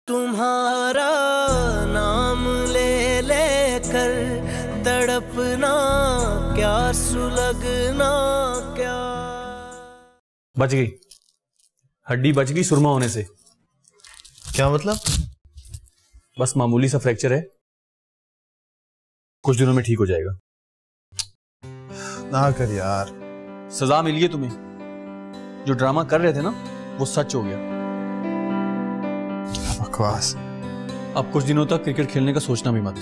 तुम्हारा नाम ले लेकर तड़पना क्या सुलगना क्या। बच गई, हड्डी बच गई सुरमा होने से। क्या मतलब? बस मामूली सा फ्रैक्चर है, कुछ दिनों में ठीक हो जाएगा। ना कर यार। सजा मिली है तुम्हें, जो ड्रामा कर रहे थे ना वो सच हो गया। बकवास। अब कुछ दिनों तक क्रिकेट खेलने का सोचना भी मत,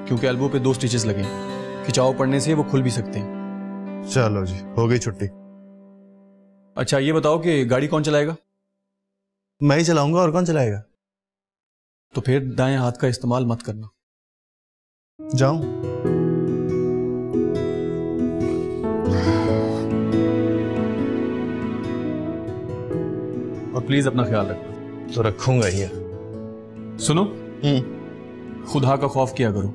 क्योंकि एल्बो पे 2 स्टिचेस लगे हैं। खिंचाव पड़ने से वो खुल भी सकते हैं। चलो जी, हो गई छुट्टी। अच्छा ये बताओ कि गाड़ी कौन चलाएगा? मैं ही चलाऊंगा, और कौन चलाएगा? तो फिर दाएं हाथ का इस्तेमाल मत करना। जाऊं? और प्लीज अपना ख्याल रखना। तो रखूंगा ही। सुनो, खुदा का खौफ किया करो,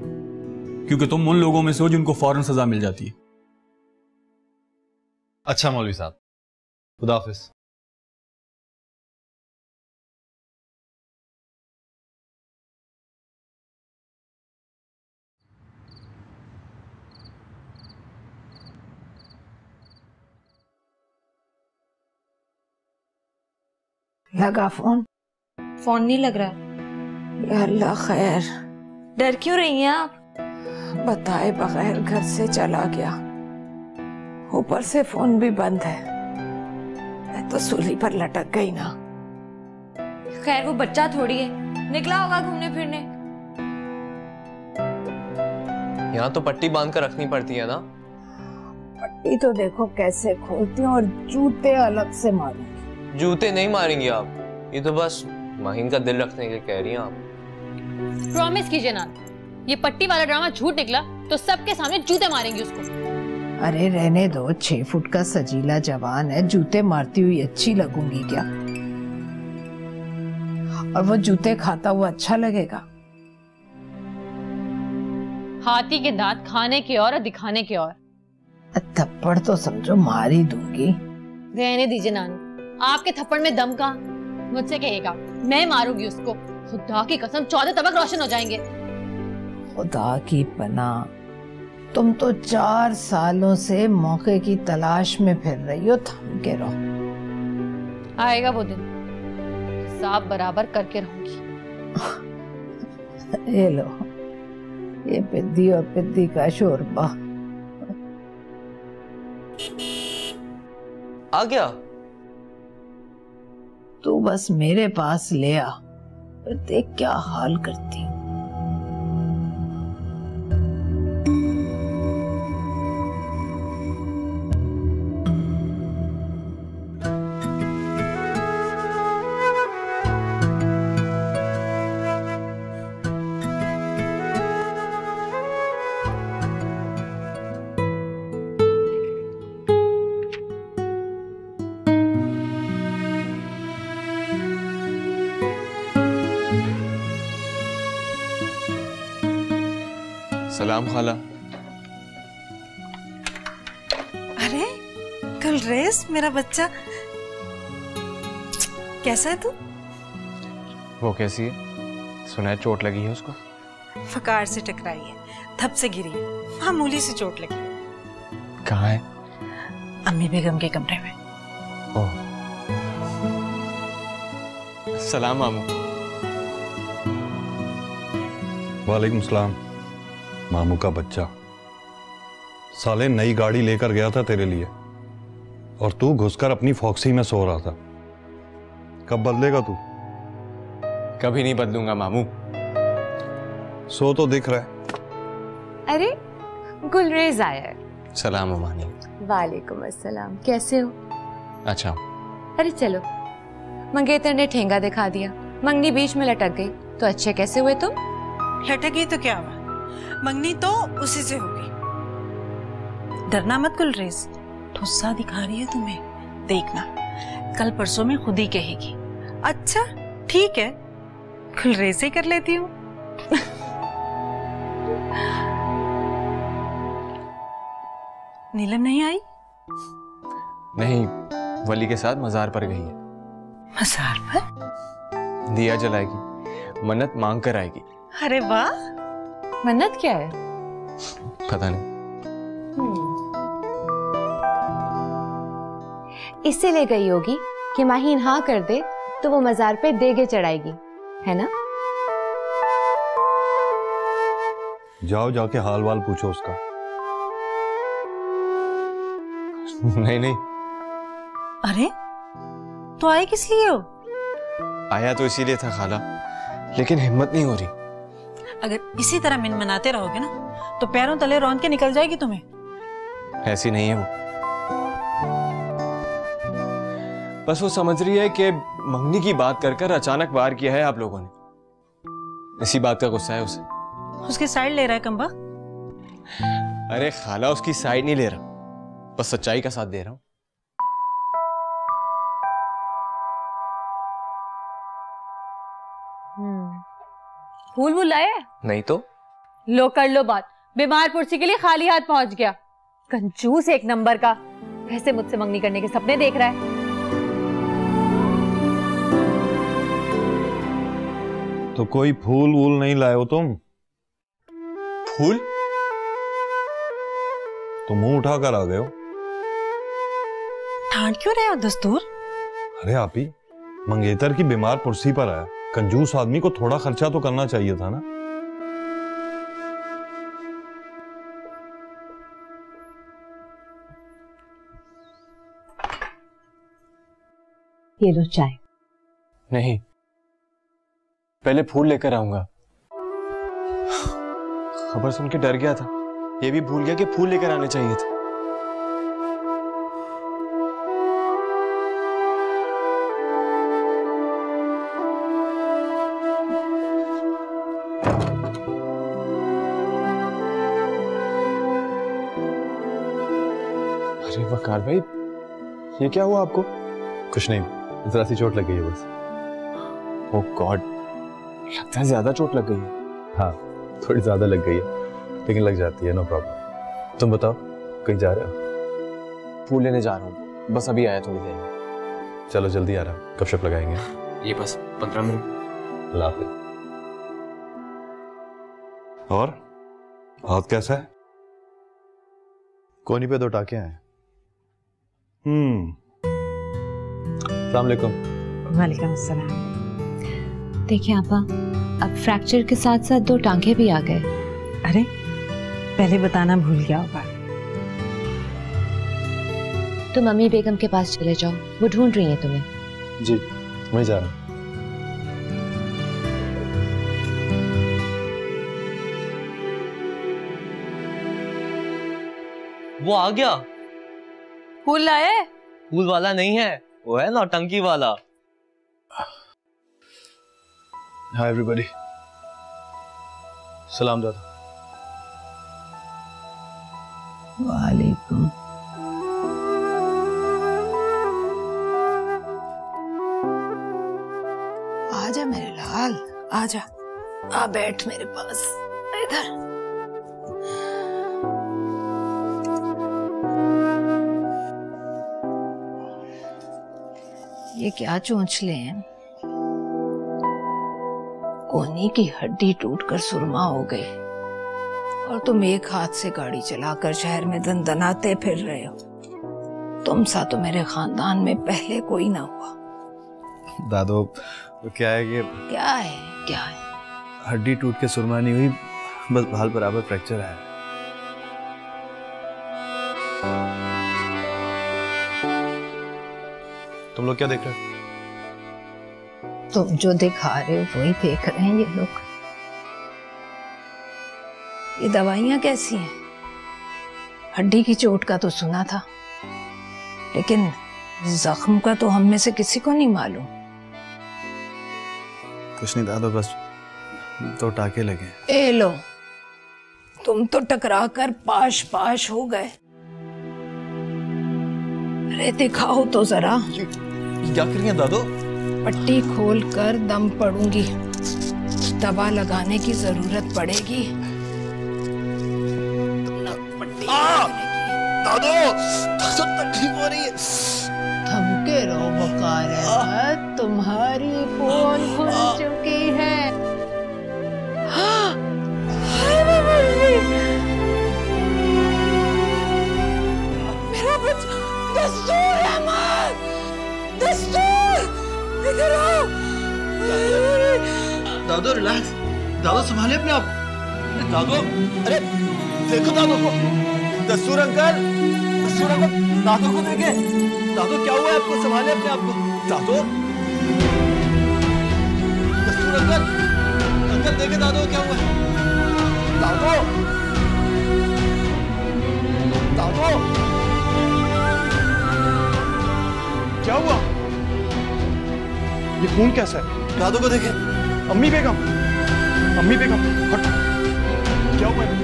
क्योंकि तुम उन लोगों में से हो जिनको फौरन सजा मिल जाती है। अच्छा मौलवी साहब, खुदा हाफिज। लगा फोन? फोन नहीं लग रहा। या अल्लाह खैर। डर क्यों रही हैं आप? बताए बगैर घर से चला गया, ऊपर से फोन भी बंद है। मैं तो सूली पर लटक गई ना। खैर वो बच्चा थोड़ी है, निकला होगा घूमने फिरने। यहाँ तो पट्टी बांध कर रखनी पड़ती है ना। पट्टी तो देखो कैसे खोलती हूँ, और जूते अलग से मारूंगी। जूते नहीं मारेंगी आप, ये तो बस माहिन का दिल रखने के लिए कह रही हैं आप। प्रॉमिस कीजिए ना, ये पट्टी वाला ड्रामा झूठ निकला तो सबके सामने जूते मारेंगी उसको। अरे रहने दो, 6 फुट का सजीला जवान है, जूते मारती हुई अच्छी लगूंगी क्या? और वो जूते खाता हुआ अच्छा लगेगा? हाथी के दांत खाने के और दिखाने के और। थप्पड़ तो समझो मार ही दूंगी। रहने दीजिए नानू, आपके थप्पड़ में दम का। मुझसे कहेगा मैं मारूंगी उसको, खुदा की कसम 14 तबक रोशन हो जाएंगे। खुदा की पनाह, तुम तो 4 सालों से मौके की तलाश में फिर रही हो। थम के रहो, आएगा वो दिन, हिसाब बराबर करके रहूंगी। ये लो, ये पिद्दी और पिद्दी का शोरबा आ गया। तू बस मेरे पास ले आ, फिर देख क्या हाल करती हूँ। सलाम खाला। अरे गुलरेज, मेरा बच्चा कैसा है तू? वो कैसी है? सुना है चोट लगी है उसको। फकार से टकराई है, धप से गिरी है, मामूली सी चोट लगी है। कहाँ है? अम्मी बेगम के कमरे में। ओह, सलाम मामू। वालेकुम सलाम। मामू का बच्चा, साले नई गाड़ी लेकर गया था तेरे लिए, और तू घुसकर अपनी फॉक्सी में सो रहा था। कब बदलेगा तू? कभी नहीं बदलूंगा मामू। सो तो दिख रहा है। अरे गुलरेज आया है। सलाम अमानी। वालेकुम अस्सलाम, कैसे हो? अच्छा। अरे चलो, मंगेतर ने ठेंगा दिखा दिया, मंगनी बीच में लटक गई, तो अच्छे कैसे हुए तुम? लटक गई तो क्या हुआ, मंगनी तो उसी से होगी। डरना मत गुलरेज, ठुस्सा दिखा रही है तुम्हें, देखना कल परसों में खुद ही कहेगी। अच्छा ठीक है, गुलरेज से कर लेती हूँ। नीलम नहीं आई? नहीं, वली के साथ मजार पर गई है। मजार पर? दिया जलाएगी। मन्नत मांग कर आएगी। अरे वाह, मन्नत क्या है? पता नहीं। इससे ले गई होगी कि माहीन हाँ कर दे तो वो मजार पे देगे चढ़ाएगी, है ना? जाओ जाके हाल वाल पूछो उसका। नहीं नहीं, अरे तो आए किस लिए हो? आया तो इसीलिए था खाला, लेकिन हिम्मत नहीं हो रही। अगर इसी तरह मिनमनाते रहोगे ना तो पैरों तले रौंद के निकल जाएगी तुम्हें। ऐसी नहीं है वो, बस वो समझ रही है कि मंगनी की बात कर कर अचानक वार किया है आप लोगों ने, इसी बात का गुस्सा है उसे। उसकी साइड ले रहा है कम्बा। अरे खाला, उसकी साइड नहीं ले रहा, बस सच्चाई का साथ दे रहा हूं। फूल वूल लाए? नहीं तो। लो कर लो बात, बीमार पुरसी के लिए खाली हाथ पहुंच गया। कंजूस एक नंबर का, कैसे मुझसे मंगनी करने के सपने देख रहा है। तो कोई फूल वूल नहीं लाए हो तुम? फूल? तो मुंह उठाकर आ गए हो। ठांड क्यों रहे हो दस्तूर? अरे आप ही मंगेतर की बीमार पुरसी पर आया, कंजूस आदमी को थोड़ा खर्चा तो करना चाहिए था ना। ये लो चाय। नहीं, पहले फूल लेकर आऊंगा। खबर सुन के डर गया था, ये भी भूल गया कि फूल लेकर आने चाहिए थे। अरे वकार भाई, ये क्या हुआ आपको? कुछ नहीं, जरा सी चोट लग गई है बस। ओह गॉड, लगता है ज्यादा चोट लग गई है। हाँ, थोड़ी ज्यादा लग गई है, लेकिन लग जाती है, नो प्रॉब्लम। तुम बताओ, कहीं जा रहे हो? फूल लेने जा रहा हूँ, बस अभी आया थोड़ी देर में। चलो जल्दी आ रहा, कब शप लगाएंगे? ये बस 15 मिनट। अल्लाह हाफिज। और हाथ कैसा है? कोनी पे 2 टाके हैं। अस्सलाम वालेकुम। वालेकुम अस्सलाम। देखिए आपा, अब फ्रैक्चर के साथ साथ 2 टांके भी आ गए। अरे पहले बताना भूल गया होगा। तुम मम्मी बेगम के पास चले जाओ, वो ढूंढ रही हैं तुम्हें। जी, मैं जा रहा हूँ। वो आ गया। फूल लाए? फूल वाला नहीं है, वो है नौटंकी वाला। हाय एवरीबॉडी, सलाम दादा। वालेकुम। आजा मेरे लाल, आजा, आ बैठ मेरे पास इधर। ये क्या चोंचले हैं? कोहनी की हड्डी टूटकर सुरमा हो गई और तुम एक हाथ से गाड़ी चलाकर शहर में दनदनाते फिर रहे हो। तुम सा तो मेरे खानदान में पहले कोई ना हुआ। दादो, वो क्या है कि क्या है, क्या है? हड्डी टूट के सुरमा नहीं हुई, बस भाल बराबर फ्रैक्चर है। तुम लोग क्या देख रहे हो? तुम जो दिखा रहे हो वही देख रहे हैं ये लोग। ये दवाइयां कैसी हैं? हड्डी की चोट का तो सुना था, लेकिन जख्म का तो हम में से किसी को नहीं मालूम। कुछ नहीं दादो, बस 2 टाके लगे। ए लो, तुम तो टकरा कर पाश पाश हो गए। अरे दिखाओ तो जरा। क्या कर रही हैं दादो? पट्टी खोल कर दम पड़ूंगी, दवा लगाने की जरूरत पड़ेगी। दादो, तकलीफ हो रही है। थमके रहो बकार, तुम्हारी पोल खुल चुकी है। दादू रिलैक्स, दादू संभालिए अपने आप। दादू, अरे देखो दादू को। दस्तूर अंकल, दस्तूर अंकल, दादू को देखे। दादू क्या हुआ है आपको? संभालिए अपने आप को। दादू, दस्तूर अंकल, अंकल देखे दादू क्या हुआ है? दादू, दादू, क्या हुआ? ये खून कैसा है? दादू को देखे। अम्मी बेगम, अम्मी बेगम, हट। क्या हुआ है?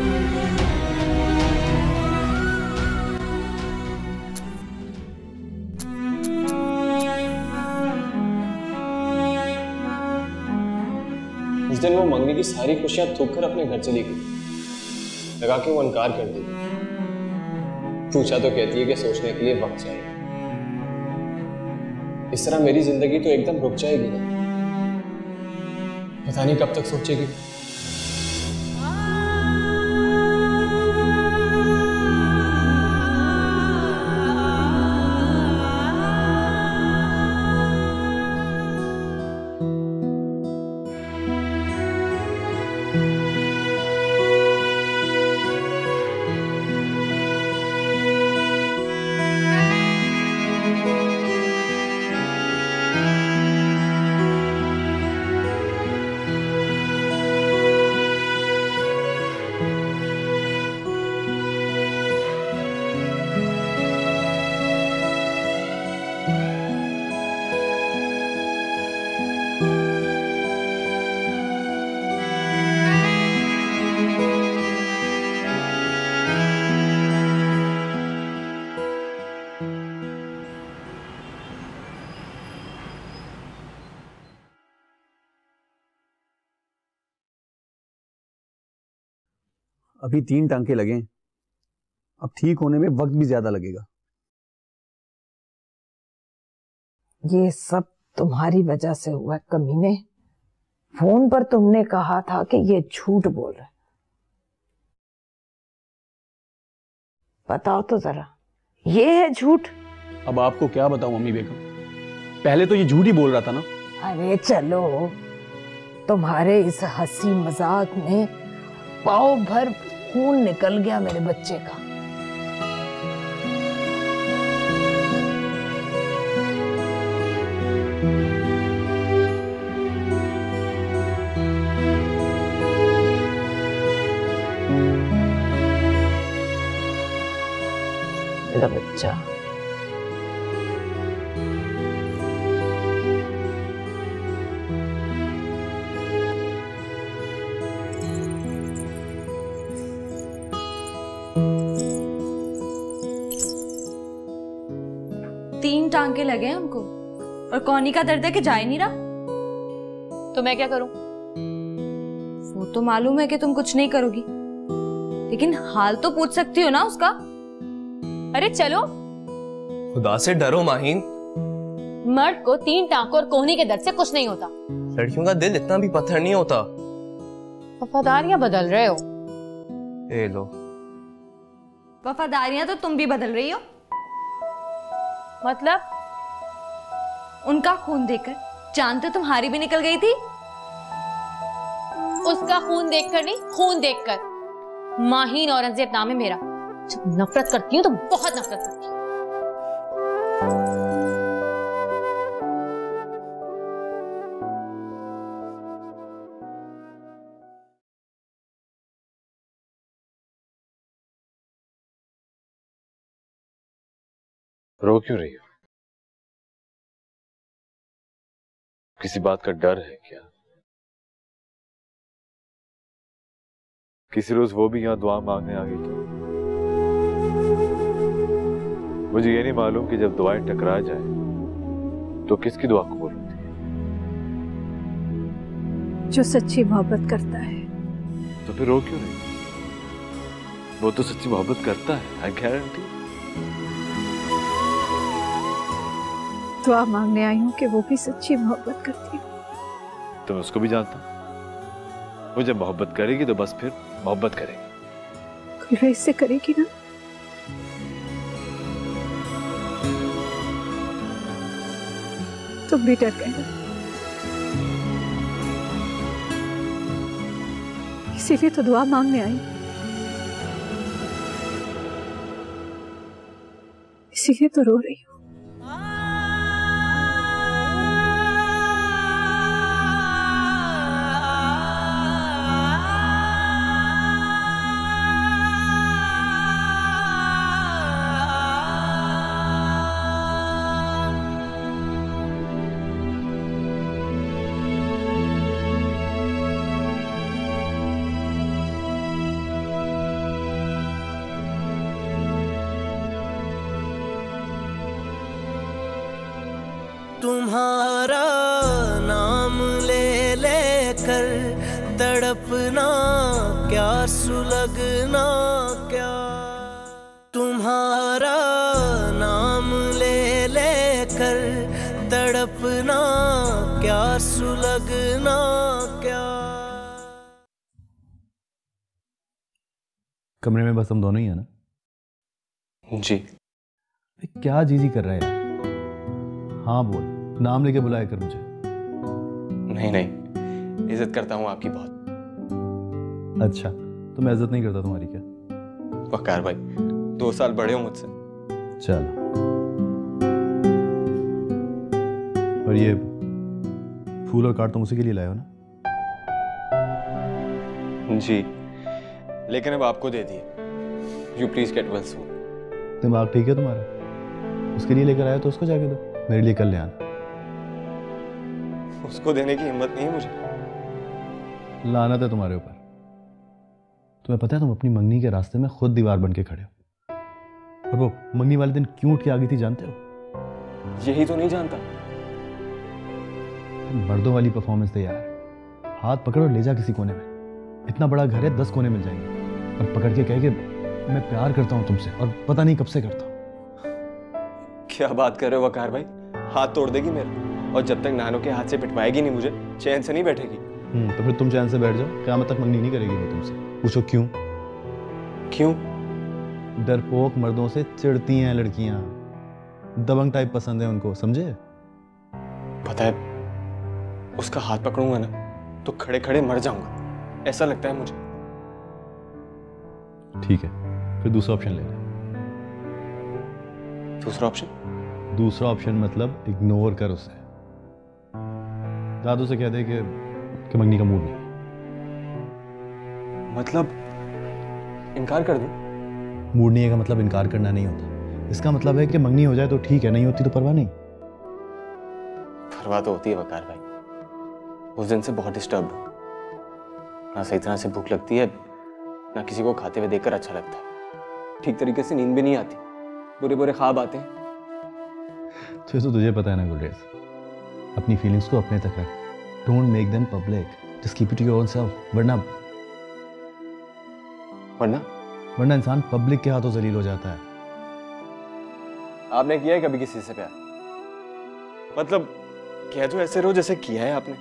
उस दिन वो मंगनी की सारी खुशियां थूक कर अपने घर चली गई, लगा के वो इनकार कर दी। पूछा तो कहती है कि सोचने के लिए वक्त चाहिए। इस तरह मेरी जिंदगी तो एकदम रुक जाएगी ना, पता नहीं कब तक सोचेगी। अभी 3 टांके लगे, अब ठीक होने में वक्त भी ज्यादा लगेगा। ये सब तुम्हारी वजह से हुआ कमीने। फोन पर तुमने कहा था कि ये झूठ बोल रहा है। बताओ तो जरा, ये है झूठ? अब आपको क्या बताऊं मम्मी बेगम, पहले तो ये झूठ ही बोल रहा था ना। अरे चलो, तुम्हारे इस हंसी मजाक में पाव भर खून निकल गया मेरे बच्चे का। मेरा बच्चा। तीन टांके लगे हैं उनको और कौनी का दर्द है कि जा ही नहीं रहा। तो मैं क्या करूं? वो तो मालूम है कि तुम कुछ नहीं करोगी, लेकिन हाल तो पूछ सकती हो ना उसका। अरे चलो, खुदा से डरो माहीन। मर्द को 3 टांकों और कोहनी के दर्द से कुछ नहीं होता। लड़कियों का दिल इतना भी पत्थर नहीं होता। वफादारियां बदल रहे हो। ए लो, वफादारियां तो तुम भी बदल रही हो। मतलब? उनका खून देखकर जान तो तुम्हारी भी निकल गई थी। उसका खून देखकर नहीं, खून देखकर। माहीन औरंगजेब नाम है मेरा। जब नफरत करती हूँ तो बहुत नफरत करती हूँ। रो क्यों रही हो? किसी बात का डर है क्या? किसी रोज वो भी यहां दुआ मांगने आ गई तो मुझे ये नहीं मालूम कि जब दुआएं टकरा जाए तो किसकी दुआ कबूल होती है? जो सच्ची मोहब्बत करता है। तो फिर रो क्यों रही? वो तो सच्ची मोहब्बत करता है, आई गारंटी। दुआ मांगने आई हूँ कि वो भी सच्ची मोहब्बत करती है। तो मैं उसको भी जानता हूँ। वो जब मोहब्बत करेगी तो बस फिर मोहब्बत करेगी। गुलरेज से करेगी ना? तुम भी डर गए। इसीलिए तो दुआ मांगने आई, इसीलिए तो रो रही हूँ। तुम्हारा नाम ले लेकर तड़पना क्या सुलगना क्या, तुम्हारा नाम ले लेकर तड़पना क्या सुलगना क्या। कमरे में बस हम दोनों ही है ना? जी। क्या जी कर रहा है यार? हाँ बोल, नाम लेके बुलाया कर मुझे। नहीं नहीं, इज्जत करता हूँ आपकी बहुत। अच्छा, तो मैं इज्जत नहीं करता तुम्हारी क्या? वकार भाई 2 साल बड़े हो मुझसे। चलो, और ये फूल और कार्ड तुम उसी के लिए लाए हो ना? जी, लेकिन अब आपको दे दिए। You please get well soon. दिमाग ठीक है तुम्हारा? उसके लिए लेकर आया तो उसको जाके दो, मेरे लिए कल ले आना। उसको देने की हिम्मत नहीं है मुझे। लानत है तुम्हारे ऊपर। तुम्हें पता है तुम अपनी मंगनी के रास्ते में खुद दीवार बन के खड़े हो। और वो मंगनी वाले दिन क्यों उठ के आ गई थी जानते हो? यही तो नहीं जानता। मर्दों वाली परफॉर्मेंस दे यार। हाथ पकड़ और ले जा किसी कोने में। इतना बड़ा घर है, 10 कोने मिल जाएंगे। और पकड़ के कहे कि मैं प्यार करता हूं तुमसे, और पता नहीं कब से करता हूं। क्या बात कर रहे हो वकार भाई? हाथ तोड़ देगी मेरा, और जब तक नानो के हाथ से पिटवाएगी नहीं मुझे, चैन से नहीं बैठेगी। तो फिर तुम चैन से बैठ जाओ, क़यामत तक मंगनी नहीं करेगी वो तुमसे। पूछो क्यों? क्यों? डरपोक मर्दों से चिढ़ती हैं लड़कियां। दबंग टाइप पसंद है उनको, समझे? पता है, उसका हाथ पकड़ूंगा ना तो खड़े खड़े मर जाऊंगा, ऐसा लगता है मुझे। ठीक है, फिर दूसरा ऑप्शन ले ले। दूसरा ऑप्शन? दूसरा ऑप्शन मतलब इग्नोर कर उसे। दादू से कह दे कि मंगनी का मूड नहीं। मतलब इनकार कर दूं? मूड नहीं है का मतलब इनकार करना नहीं होता। इसका मतलब है कि मंगनी हो जाए तो ठीक है, नहीं होती तो परवाह नहीं। परवाह तो होती है वकार भाई। उस दिन से बहुत डिस्टर्ब हूं, ना सही तरह से भूख लगती है, ना किसी को खाते हुए देखकर अच्छा लगता है। ठीक तरीके से नींद भी नहीं आती, बुरे बुरे ख्वाब आते हैं। तो ये तो तुझे पता है ना गुलरेज, अपनी फीलिंग्स को अपने तक रख। Don't make them public, just keep it to your own self. वरना इंसान पब्लिक के हाथों जलील हो जाता है। आपने किया है कभी किसी से प्यार? मतलब कह तो ऐसे रहो जैसे किया है आपने।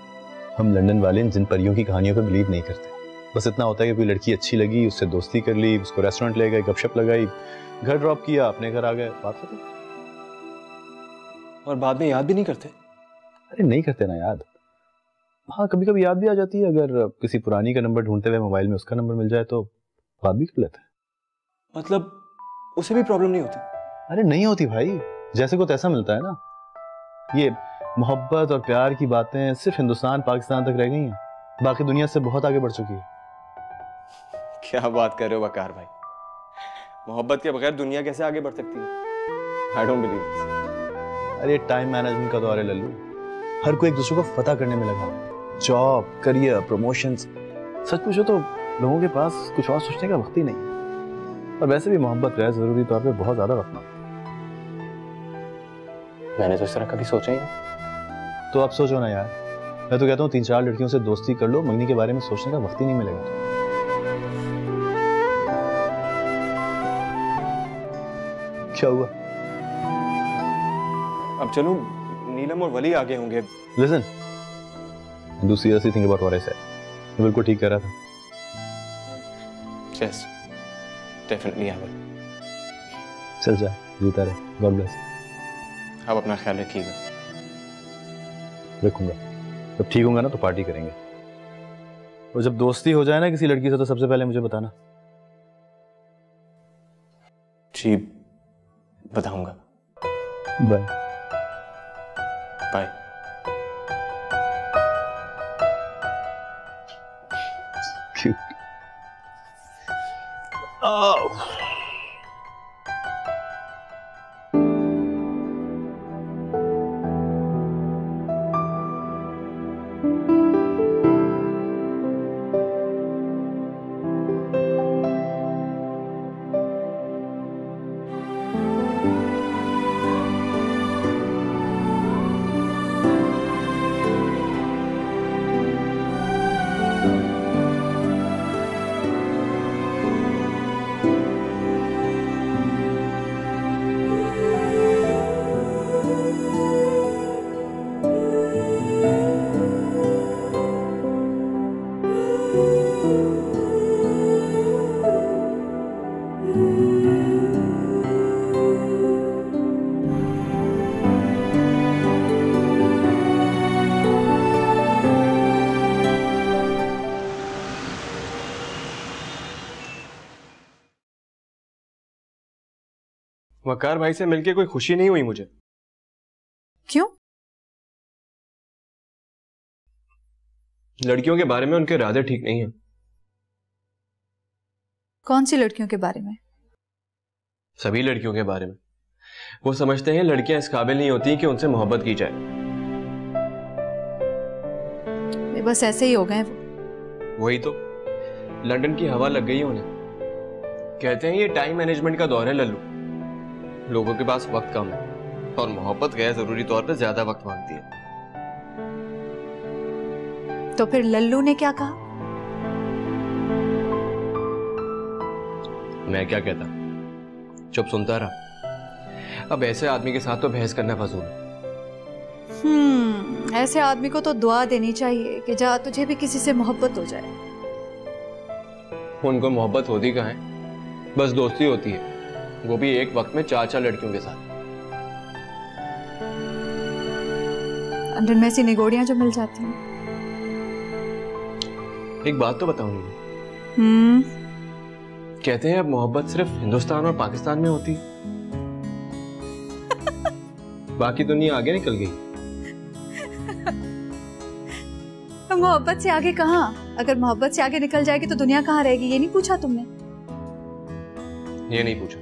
हम लंदन वाले जिन परियों की कहानियों पे बिलीव नहीं करते। बस इतना होता है कि कोई लड़की अच्छी लगी, उससे दोस्ती कर ली, उसको रेस्टोरेंट ले गए, गपशप लगाई, घर ड्रॉप किया, अपने घर आ गए, बात खत्म। और बाद में याद भी नहीं करते? अरे नहीं करते ना याद। हाँ, कभी कभी याद भी आ जाती है। अगर किसी पुरानी का नंबर ढूंढते हुए मोबाइल में उसका नंबर मिल जाए तो बात भी कर लेते हैं। मतलब उसे भी प्रॉब्लम नहीं होती? अरे नहीं होती भाई, जैसे को तैसा मिलता है ना। ये मोहब्बत और प्यार की बातें सिर्फ हिंदुस्तान पाकिस्तान तक रह गई हैं, बाकी दुनिया से बहुत आगे बढ़ चुकी है। क्या बात कर रहे हो वकार भाई? मोहब्बत के बगैर दुनिया कैसे आगे बढ़ सकती है? I don't believe this। अरे टाइम मैनेजमेंट का दौर है लल्लू। हर कोई एक दूसरे को फतह करने में लगा है। Job, career, promotions. सच पूछो तो लोगों के पास कुछ और सोचने का वक्त ही नहीं है। और वैसे भी मोहब्बत गैर जरूरी तौर पे बहुत ज्यादा वक्त मांगती है। मैंने तो इस तरह कभी सोचा ही नहीं। तो अब सोचो ना यार। मैं तो कहता हूँ 3-4 लड़कियों से दोस्ती कर लो, मंगनी के बारे में सोचने का वक्त ही नहीं मिलेगा तो। क्या हुआ? अब चलूं? नीलम और वली आगे होंगे। Listen, do seriously think about what I said. मैं बिल्कुल ठीक कह रहा था। Yes, definitely I will। चल जा, जीता रहे। God bless। आप अपना ख्याल रखिएगा। रखूंगा। जब ठीक होगा ना तो पार्टी करेंगे। और जब दोस्ती हो जाए ना किसी लड़की से तो सबसे पहले मुझे बताना। जी बताऊंगा। बाय। बाय। वकार भाई से मिलके कोई खुशी नहीं हुई मुझे। क्यों? लड़कियों के बारे में उनके इरादे ठीक नहीं है। कौन सी लड़कियों के बारे में? सभी लड़कियों के बारे में। वो समझते हैं लड़कियां इस काबिल नहीं होती कि उनसे मोहब्बत की जाए। वे बस ऐसे ही हो गए वो। वही तो, लंदन की हवा लग गई है उन्हें। कहते हैं ये टाइम मैनेजमेंट का दौर है लल्लू। लोगों के पास वक्त कम है और मोहब्बत गैर जरूरी तौर पर ज्यादा वक्त मांगती है। तो फिर लल्लू ने क्या कहा? मैं क्या कहता, चुप सुनता रहा। अब ऐसे आदमी के साथ तो बहस करना फजूल है। ऐसे आदमी को तो दुआ देनी चाहिए कि जा तुझे भी किसी से मोहब्बत हो जाए। उनको मोहब्बत होती कहाँ है, बस दोस्ती होती है, वो भी एक वक्त में 4-4 लड़कियों के साथ। लंदन में ऐसी निगोड़ियां जो मिल जाती हैं। एक बात तो बताऊं, कहते हैं अब मोहब्बत सिर्फ हिंदुस्तान और पाकिस्तान में होती है। बाकी दुनिया आगे निकल गई। तो मोहब्बत से आगे कहाँ? अगर मोहब्बत से आगे निकल जाएगी तो दुनिया कहाँ रहेगी? ये नहीं पूछा तुमने? ये नहीं पूछा,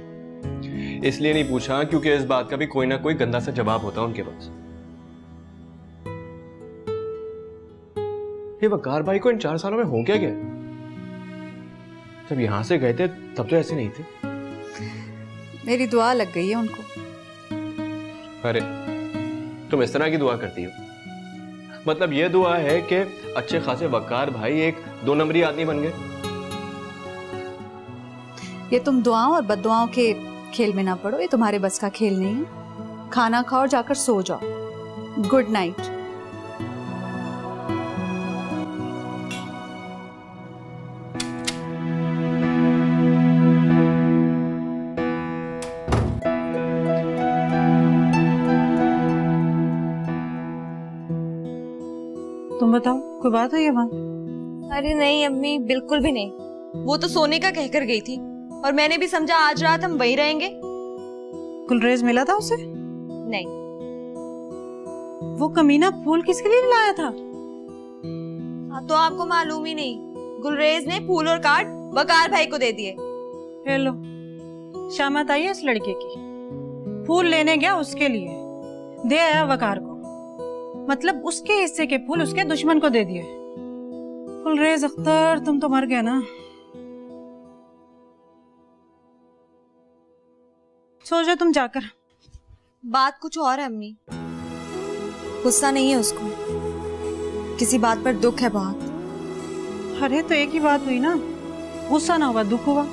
इसलिए नहीं पूछा क्योंकि इस बात का भी कोई ना कोई गंदा सा जवाब होता उनके पास। ये वकार भाई को इन 4 सालों में हो क्या गया? जब यहां से गए थे तब तो ऐसे नहीं थे। मेरी दुआ लग गई है उनको। अरे तुम इस तरह की दुआ करती हो? मतलब ये दुआ है कि अच्छे खासे वकार भाई एक 2 नंबरी आदमी बन गए। ये तुम दुआओं और बद्दुआओं के खेल में ना पड़ो, ये तुम्हारे बस का खेल नहीं है। खाना खाओ और जाकर सो जाओ। Good night. तुम बताओ, कोई बात हुई है वहाँ? अरे नहीं अम्मी, बिल्कुल भी नहीं। वो तो सोने का कहकर गई थी और मैंने भी समझा आज रात हम वहीं रहेंगे। गुलरेज मिला था उसे? नहीं। वो कमीना फूल किसके लिए लाया था? हाँ तो आपको मालूम ही नहीं, गुलरेज ने फूल और कार्ड वकार भाई को दे दिए। हेलो, शामत आई है इस लड़के की। फूल लेने गया उसके लिए, दे आया वकार को। मतलब उसके हिस्से के फूल उसके दुश्मन को दे दिए। गुलरेज अख्तर, तुम तो मर गए ना। सो जाओ तुम जाकर। बात कुछ और है अम्मी। गुस्सा नहीं है उसको, किसी बात पर दुख है बहुत। अरे तो एक ही बात हुई ना, गुस्सा ना हुआ दुख हुआ।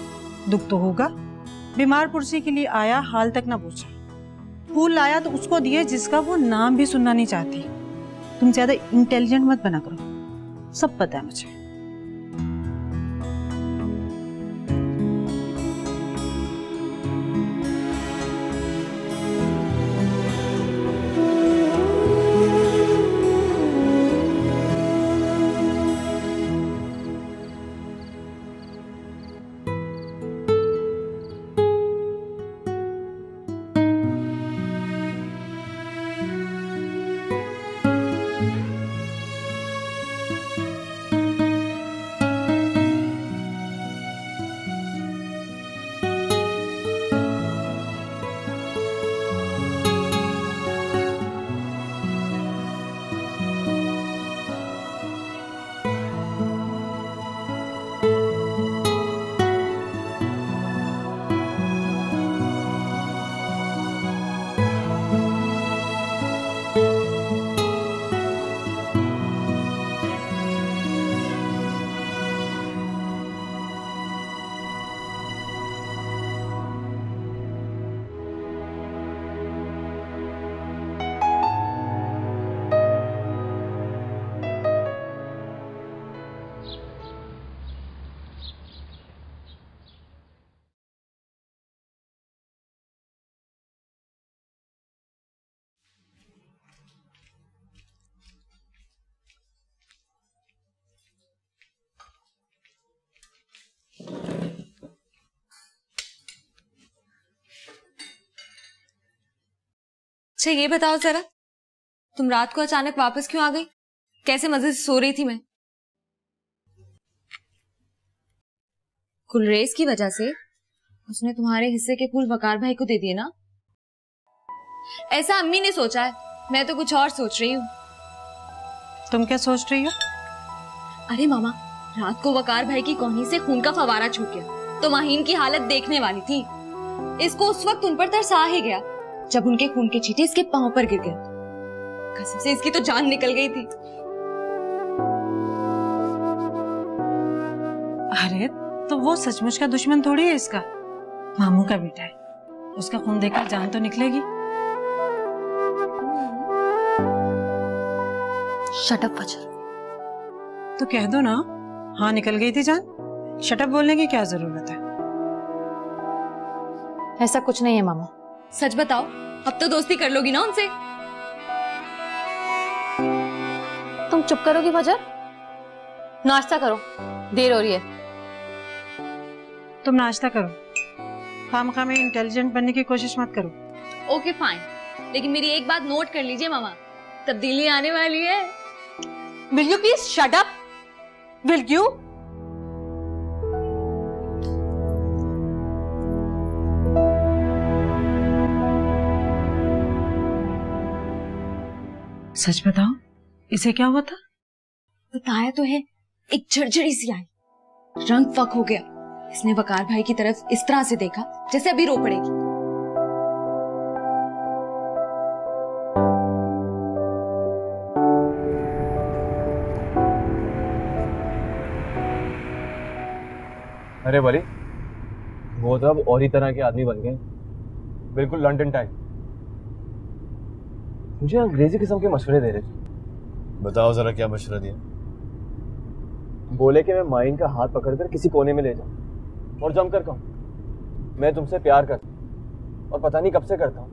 दुख तो होगा, बीमार पुरसी के लिए आया, हाल तक ना पूछा। फूल लाया तो उसको दिए जिसका वो नाम भी सुनना नहीं चाहती। तुम ज्यादा इंटेलिजेंट मत बना करो, सब पता है मुझे। अच्छा ये बताओ जरा, तुम रात को अचानक वापस क्यों आ गई? कैसे मजे से सो रही थी मैं? गुलरेज की वजह से उसने तुम्हारे हिस्से के फूल वकार भाई को दे दिए ना? ऐसा अम्मी ने सोचा है, मैं तो कुछ और सोच रही हूँ। तुम क्या सोच रही हो? अरे मामा, रात को वकार भाई की कोहनी से खून का फवारा छूट गया तो माहीन की हालत देखने वाली थी। इसको उस वक्त उन पर तरस आ ही गया जब उनके खून के छींटे इसके पांव पर गिर गए। कसम से इसकी तो जान निकल गई थी। अरे तो वो सचमुच का दुश्मन थोड़ी है इसका, मामू का बेटा है, उसका खून देखकर जान तो निकलेगी। शट अप फजर। तो कह दो ना, हाँ निकल गई थी जान, शट अप बोलने की क्या जरूरत है? ऐसा कुछ नहीं है मामा। सच बताओ, अब तो दोस्ती कर लोगी ना उनसे? तुम चुप करोगी फजर? नाश्ता करो, देर हो रही है। तुम नाश्ता करो, खामखा में इंटेलिजेंट बनने की कोशिश मत करो। ओके फाइन, लेकिन मेरी एक बात नोट कर लीजिए मामा, तब्दीली आने वाली है। Will you please shut up? Will you? सच बताओ, इसे क्या हुआ था? बताया तो है, एक झरझरी सी आई, रंग फक हो गया। इसने वकार भाई की तरफ इस तरह से देखा जैसे अभी रो पड़ेगी। अरे बड़ी, वो तो अब और ही तरह के आदमी बन गए, बिल्कुल लंदन टाइप। मुझे अंग्रेजी किस्म के मशवरे दे रहे थे। बताओ जरा क्या मशवरा दिया? बोले कि मैं माइन का हाथ पकड़कर किसी कोने में ले जाऊं और जमकर कहूं मैं तुमसे प्यार करता हूं, और पता नहीं कब से करता हूं।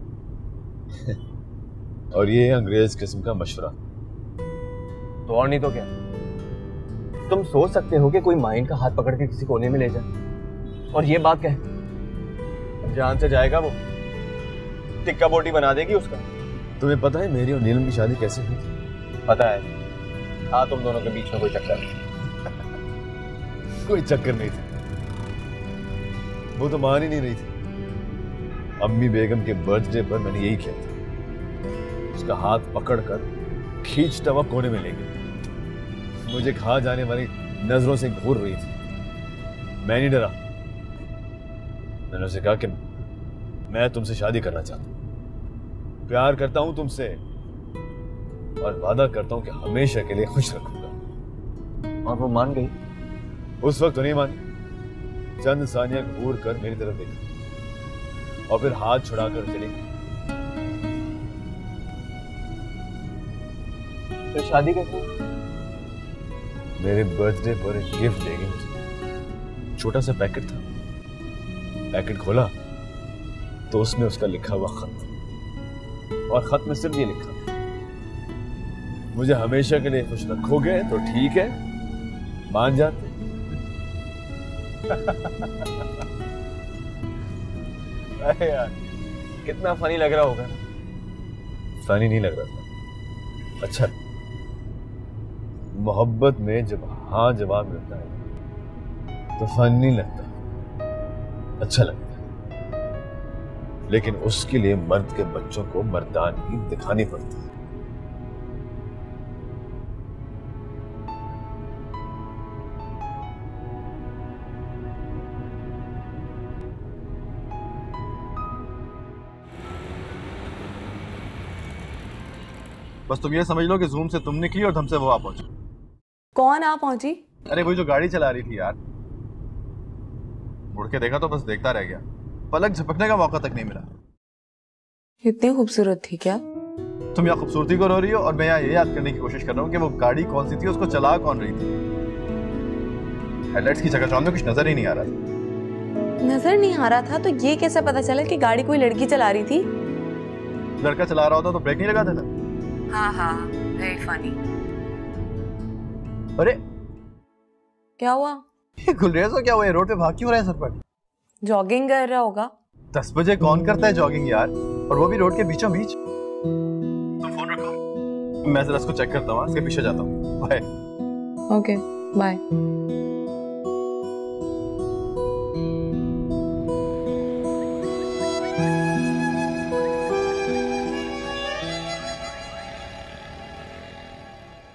और ये अंग्रेज किस्म का मशवरा? तो और नहीं तो क्या, तुम सोच सकते हो कि कोई माइन का हाथ पकड़ के किसी कोने में ले जाए और ये बात कहे जान से जाएगा वो, टिक्का बोटी बना देगी उसका। तुम्हें पता है मेरी और नीलम की शादी कैसे हुई थी? पता है। हाँ, तुम दोनों के बीच में कोई चक्कर नहीं। कोई चक्कर नहीं था, वो तो मान ही नहीं रही थी। अम्मी बेगम के बर्थडे पर मैंने यही किया था, उसका हाथ पकड़कर खींचता हुआ कोने में ले गया। मुझे खा जाने वाली नजरों से घूर रही थी। मैं नहीं डरा, मैंने उसे कहा कि मैं तुमसे शादी करना चाहता हूं, प्यार करता हूं तुमसे, और वादा करता हूं कि हमेशा के लिए खुश रखूंगा। और वो मान गई? उस वक्त तो नहीं मानी, चंद सानिया घूर कर मेरी तरफ देखा और फिर हाथ छुड़ाकर चली। फिर शादी कैसे? मेरे बर्थडे पर एक गिफ्ट देगी मुझे। छोटा सा पैकेट था, पैकेट खोला तो उसमें उसका लिखा हुआ खत, और खत में सिर्फ ये लिखा, मुझे हमेशा के लिए खुश रखोगे तो ठीक है, मान जाते। अरे यार, कितना फनी लग रहा होगा ना? फनी नहीं लग रहा था, अच्छा। मोहब्बत में जब हाँ जवाब मिलता है तो फन नहीं लगता, अच्छा लगता है। लेकिन उसके लिए मर्द के बच्चों को मर्दानगी दिखानी पड़ती है। बस तुम ये समझ लो कि जूम से तुम निकली और धम से वो आ पहुंची। कौन आ पहुंची? अरे वही जो गाड़ी चला रही थी यार। मुड़ के देखा तो बस देखता रह गया, पलक झपकने का मौका तक नहीं मिला। इतनी खूबसूरत थी क्या? तुम यहाँ खूबसूरती को रो रही हो और मैं यहाँ ये याद करने की कोशिश कर रहा हूँ कि वो गाड़ी कौन सी थी, उसको चला कौन रही थी। हेडलाइट्स की चकाचौंध में कुछ नजर ही नहीं आ रहा था। नजर नहीं आ रहा था तो ये कैसे पता चला कि गाड़ी कोई लड़की चला रही थी? लड़का चला रहा होता तो ब्रेक नहीं लगा देता। हाँ हाँ, वेरी फनी। अरे क्या हुआ? गुलरेज को क्या हुआ? रोड पे भाग क्यों रहा है सरपट? जॉगिंग कर रहा होगा। 10 बजे कौन करता है जॉगिंग यार, और वो भी रोड के बीचों बीच। मैं जरा इसको चेक करता हूँ, इसके पीछे जाता हूँ। बाय। Okay bye.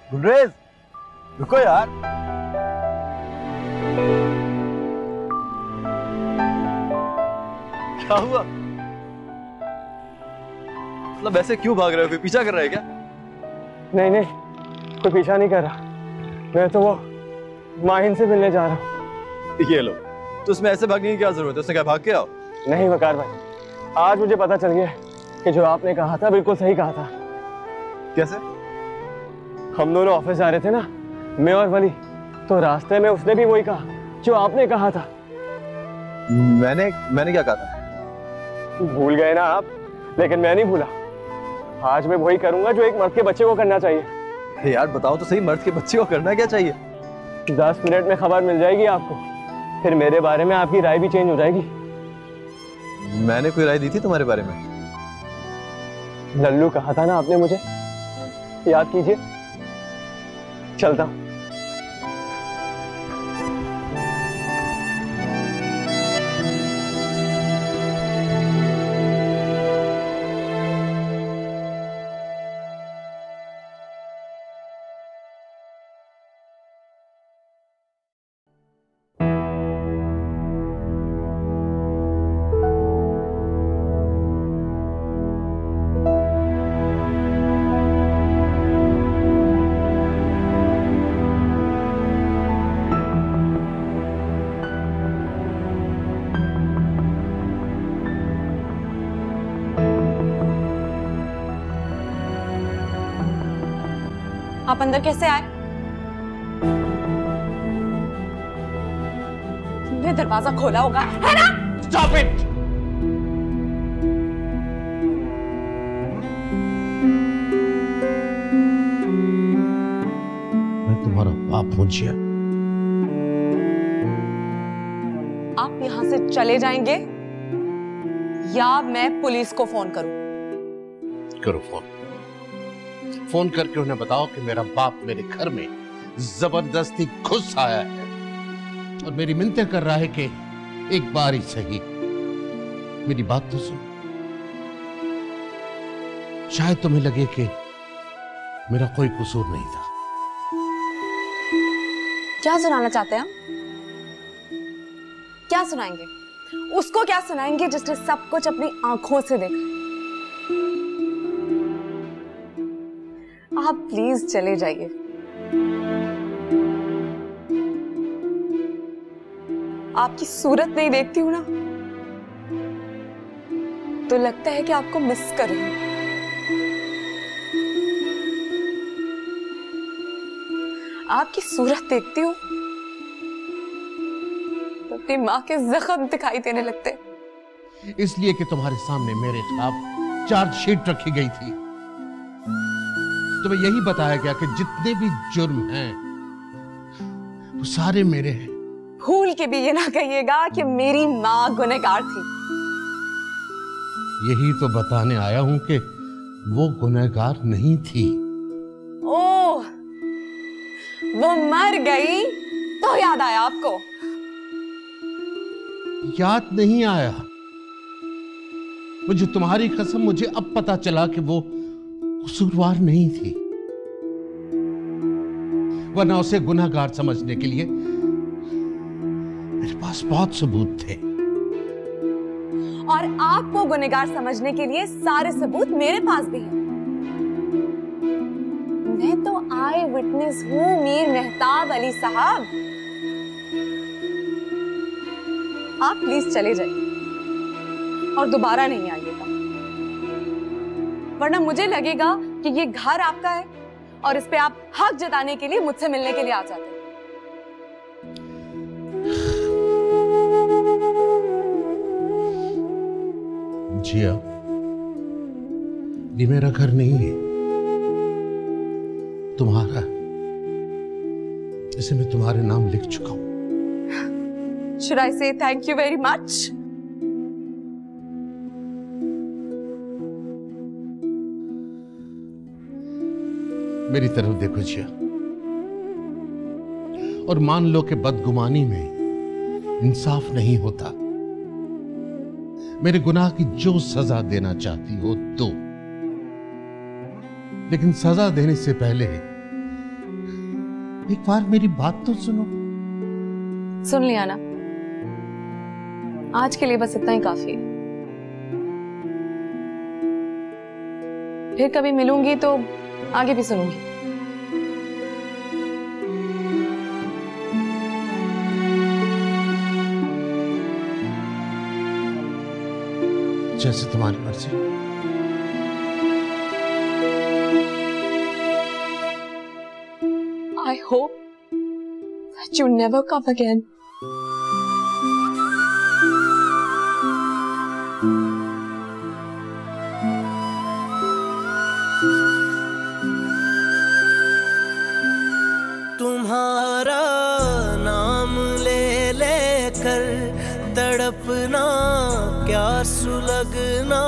गुलरेज रुको यार। क्या हुआ? मतलब ऐसे क्यों भाग रहे हो? कोई पीछा कर रहा है क्या? नहीं नहीं, कोई पीछा नहीं कर रहा। मैं तो वो माहिन से मिलने जा रहा हूँ। ये लो, तो उसमें ऐसे भागने की क्या जरूरत है? उससे क्या भाग के आओ? नहीं वकार भाई, आज मुझे पता चल गया कि जो आपने कहा था बिल्कुल सही कहा था। कैसे? हम दोनों ऑफिस जा रहे थे ना, मैं और वली, तो रास्ते में उसने भी वही कहा जो आपने कहा था। मैंने क्या कहा था? भूल गए ना आप, लेकिन मैं नहीं भूला। आज मैं वही करूंगा जो एक मर्द के बच्चे को करना चाहिए। यार बताओ तो सही, मर्द के बच्चे को करना क्या चाहिए? 10 मिनट में खबर मिल जाएगी आपको, फिर मेरे बारे में आपकी राय भी चेंज हो जाएगी। मैंने कोई राय दी थी तुम्हारे बारे में? लल्लू कहा था ना आपने मुझे, याद कीजिए। चलता हूं। आप अंदर कैसे आए? तुमने दरवाजा खोला होगा, है ना? Stop it! मैं तुम्हारा बाप हूं जिया। आप यहाँ से चले जाएंगे या मैं पुलिस को फोन करूं? करो फोन करके उन्हें बताओ कि मेरा बाप मेरे घर में जबरदस्ती घुस आया है और मेरी मिन्नतें कर रहा है कि एक बार ही सही मेरी बात तो सुन। शायद तुम्हें लगे कि मेरा कोई कसूर नहीं था। क्या सुनाना चाहते हैं? क्या सुनाएंगे? उसको क्या सुनाएंगे जिसने सब कुछ अपनी आंखों से देखा? आप प्लीज चले जाइए। आपकी सूरत नहीं देखती हूं ना, तो लगता है कि आपको मिस कर रही हूं। आपकी सूरत देखती हूं तो अपनी मां के जख्म दिखाई देने लगते। इसलिए कि तुम्हारे सामने मेरे खिलाफ चार्जशीट रखी गई थी। तुम्हें यही बताया गया कि जितने भी जुर्म हैं वो सारे मेरे हैं। भूल के भी ये ना कहिएगा कि मेरी मां गुनहगार थी। यही तो बताने आया हूं कि वो गुनहगार नहीं थी। ओह, वो मर गई तो याद आया आपको? याद नहीं आया मुझे, तुम्हारी कसम मुझे अब पता चला कि वो कसूरवार नहीं थी, वरना उसे गुनहगार समझने के लिए मेरे पास बहुत सबूत थे। और आपको गुनहगार समझने के लिए सारे सबूत मेरे पास भी हैं। मैं तो आई विटनेस हूं मीर मेहताब अली साहब। आप प्लीज चले जाइए और दोबारा नहीं आइएगा, वरना मुझे लगेगा कि ये घर आपका है और इस पे आप हक जताने के लिए मुझसे मिलने के लिए आ जाते हैं। जिया, ये मेरा घर नहीं है, तुम्हारा। इसे मैं तुम्हारे नाम लिख चुका हूं। Should I say thank you very much? मेरी तरफ देखो जिया, और मान लो कि बदगुमानी में इंसाफ नहीं होता। मेरे गुनाह की जो सजा देना चाहती हो दो, लेकिन सजा देने से पहले एक बार मेरी बात तो सुनो। सुन लिया ना, आज के लिए बस इतना ही काफी है। फिर कभी मिलूंगी तो आगे भी सुनूंगी। जैसे तुम्हारी मर्जी। I hope that you never come again. तुम्हारा नाम ले लेकर तड़पना क्या सुलगना